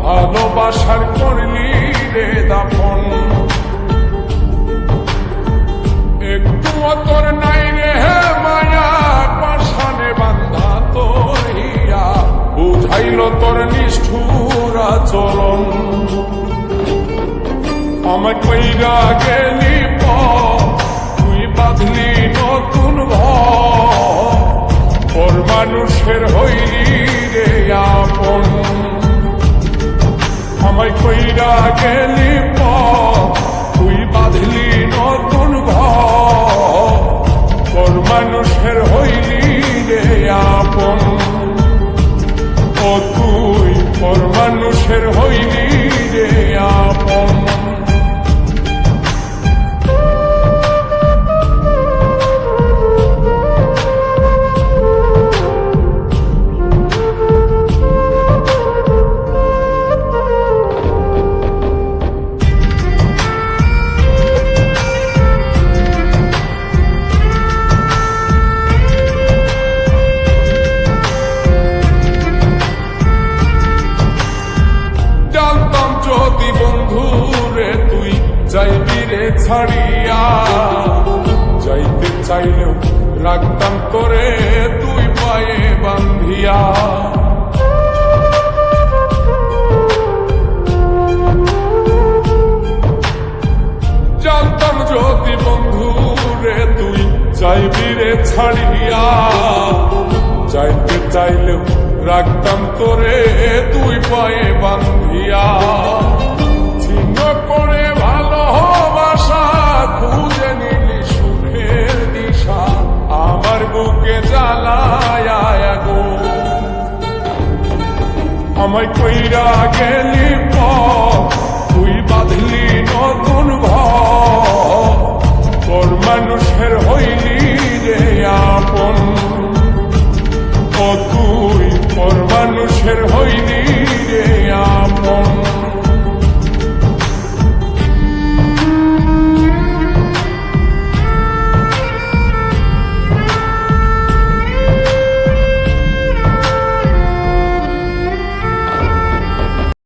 ভালোবাসার করলি রে দাফন, একটু তোর নাই রে মায়া, পাশানে বান্ধা তোর হিয়া, বুঝাইল তোর নিষ্ঠুর আচরণ। আমার কইরা গেলি তুই বাঁধলি নতুন ঘর, মানুষের হইলি রে আপন। আমায় কইরা গেলি তুই বাঁধলি নতুন ঘর, মানুষের হইলি রে আপন। ও তুই পর মানুষের হইলি রে আপন। বন্ধুরে তুই যাইবি রে ছাড়িয়া, যাইতে চাইলেও রাখতাম তোরে তুই পায়ে বান্ধিয়া। জানতাম যদি বন্ধুরে তুই যাইবি রে ছাড়িয়া, যাইতে চাইলেও রাখতাম তোরে তুই পায়ে বান্ধিয়া। করে ভালোবাসা খুঁজে নিলি সুখের দিশা, আমার বুকে জ্বালায় গো। আমায় কইরা গেলি তুই বাঁধলি নতুন ঘর, মানুষের হইলি রে আপন। ও তুই পর মানুষ